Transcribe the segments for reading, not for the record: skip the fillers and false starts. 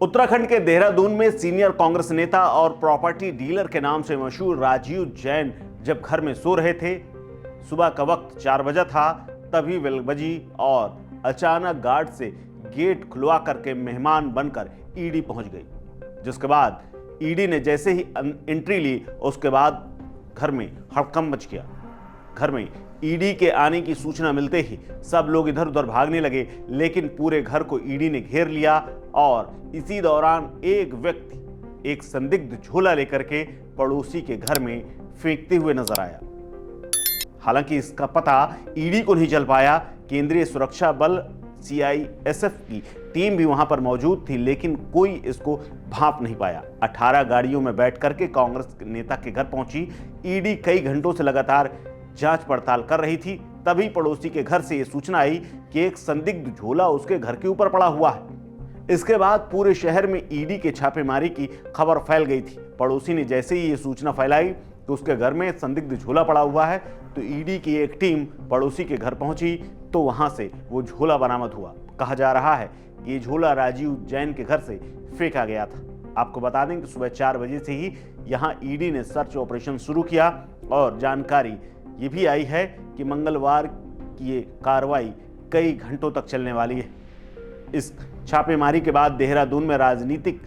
उत्तराखंड के देहरादून में सीनियर कांग्रेस नेता और प्रॉपर्टी डीलर के नाम से मशहूर राजीव जैन जब घर में सो रहे थे, सुबह का वक्त 4 बजा था, तभी बेल बजी और अचानक गार्ड से गेट खुलवा करके मेहमान बनकर ईडी पहुंच गई। जिसके बाद ईडी ने जैसे ही एंट्री ली, उसके बाद घर में हड़कंप मच गया। घर में ईडी के आने की सूचना मिलते ही सब लोग इधर उधर भागने लगे, लेकिन पूरे घर को ईडी ने घेर लिया और इसी दौरान एक व्यक्ति एक संदिग्ध झोला लेकर के पड़ोसी के घर में फेंकते हुए नजर आया। हालांकि इसका पता ईडी को नहीं चल पाया। केंद्रीय सुरक्षा बल सीआईएसएफ की टीम भी वहां पर मौजूद थी, लेकिन कोई इसको भांप नहीं पाया। 18 गाड़ियों में बैठ करके कांग्रेस नेता के घर पहुंची ईडी कई घंटों से लगातार जांच पड़ताल कर रही थी। तभी पड़ोसी के घर से यह सूचना आई कि एक संदिग्ध झोला उसके घर के ऊपर पड़ा हुआ है। इसके बाद पूरे शहर में ईडी के छापेमारी की खबर फैल गई थी। पड़ोसी ने जैसे ही ये सूचना फैलाई कि उसके घर में संदिग्ध झोला पड़ा हुआ है, तो ईडी की एक टीम पड़ोसी के घर पहुंची, तो वहां से वो झोला बरामद हुआ। कहा जा रहा है कि ये झोला राजीव जैन के घर से फेंका गया था। आपको बता दें कि सुबह 4 बजे से ही यहां ईडी ने सर्च ऑपरेशन शुरू किया और जानकारी ये भी आई है कि मंगलवार की ये कार्रवाई कई घंटों तक चलने वाली है। इस छापेमारी के बाद देहरादून में राजनीतिक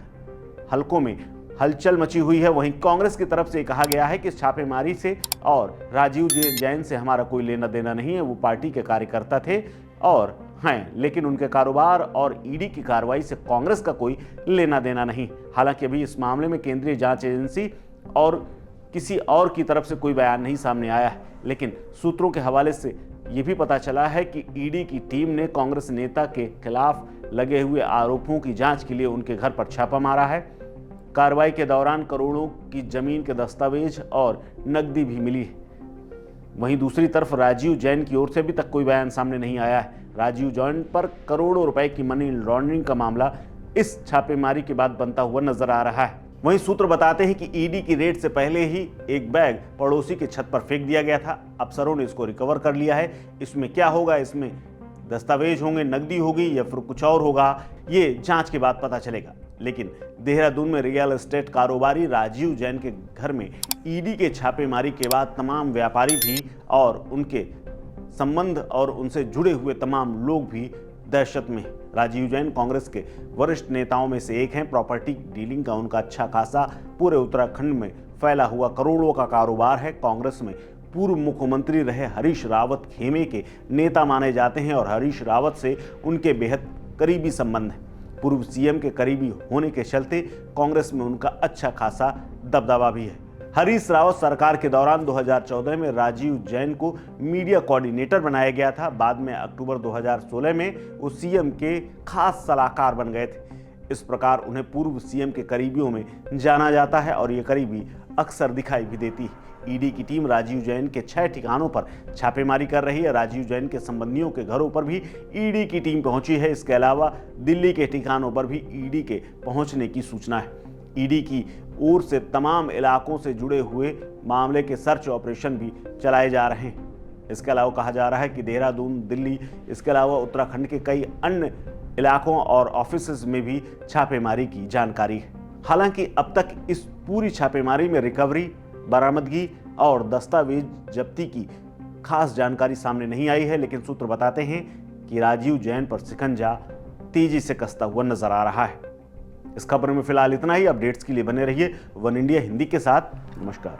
हलकों में हलचल मची हुई है। वहीं कांग्रेस की तरफ से कहा गया है कि इस छापेमारी से और राजीव जैन से हमारा कोई लेना देना नहीं है। वो पार्टी के कार्यकर्ता थे और हैं, लेकिन उनके कारोबार और ईडी की कार्रवाई से कांग्रेस का कोई लेना देना नहीं। हालांकि अभी इस मामले में केंद्रीय जांच एजेंसी और किसी और की तरफ से कोई बयान नहीं सामने आया है, लेकिन सूत्रों के हवाले से यह भी पता चला है कि ईडी की टीम ने कांग्रेस नेता के खिलाफ लगे हुए आरोपों की जांच के लिए उनके घर पर छापा मारा है। कार्रवाई के दौरान करोड़ों की जमीन के दस्तावेज और नकदी भी मिली है। वहीं दूसरी तरफ राजीव जैन की ओर से अभी तक कोई बयान सामने नहीं आया है। राजीव जैन पर करोड़ों रुपए की मनी लॉन्ड्रिंग का मामला इस छापेमारी के बाद बनता हुआ नजर आ रहा है। वहीं सूत्र बताते हैं कि ईडी की रेड से पहले ही एक बैग पड़ोसी के छत पर फेंक दिया गया था। अफसरों ने इसको रिकवर कर लिया है। इसमें क्या होगा, इसमें दस्तावेज होंगे, नकदी होगी या फिर कुछ और होगा, ये जांच के बाद पता चलेगा। लेकिन देहरादून में रियल एस्टेट कारोबारी राजीव जैन के घर में ईडी के छापेमारी के बाद तमाम व्यापारी भी और उनके संबंध और उनसे जुड़े हुए तमाम लोग भी दहशत में। राजीव जैन कांग्रेस के वरिष्ठ नेताओं में से एक हैं। प्रॉपर्टी डीलिंग का उनका अच्छा खासा पूरे उत्तराखंड में फैला हुआ करोड़ों का कारोबार है। कांग्रेस में पूर्व मुख्यमंत्री रहे हरीश रावत खेमे के नेता माने जाते हैं और हरीश रावत से उनके बेहद करीबी संबंध हैं। पूर्व सीएम के करीबी होने के चलते कांग्रेस में उनका अच्छा खासा दबदबा भी है। हरीश रावत सरकार के दौरान 2014 में राजीव जैन को मीडिया कोऑर्डिनेटर बनाया गया था। बाद में अक्टूबर 2016 में वो सीएम के खास सलाहकार बन गए थे। इस प्रकार उन्हें पूर्व सीएम के करीबियों में जाना जाता है और ये करीबी अक्सर दिखाई भी देती है। ईडी की टीम राजीव जैन के 6 ठिकानों पर छापेमारी कर रही है। राजीव जैन के संबंधियों के घरों पर भी ईडी की टीम पहुंची है। इसके अलावा दिल्ली के ठिकानों पर भी ईडी के पहुंचने की सूचना है। ईडी की ओर से तमाम इलाकों से जुड़े हुए मामले के सर्च ऑपरेशन भी चलाए जा रहे हैं। इसके अलावा कहा जा रहा है कि देहरादून, दिल्ली, इसके अलावा उत्तराखंड के कई अन्य इलाकों और ऑफिसेज में भी छापेमारी की जानकारी है। हालांकि अब तक इस पूरी छापेमारी में रिकवरी, बरामदगी और दस्तावेज जब्ती की खास जानकारी सामने नहीं आई है, लेकिन सूत्र बताते हैं कि राजीव जैन पर शिकंजा तेजी से कसता हुआ नजर आ रहा है। इस खबर में फिलहाल इतना ही। अपडेट्स के लिए बने रहिए वन इंडिया हिंदी के साथ। नमस्कार।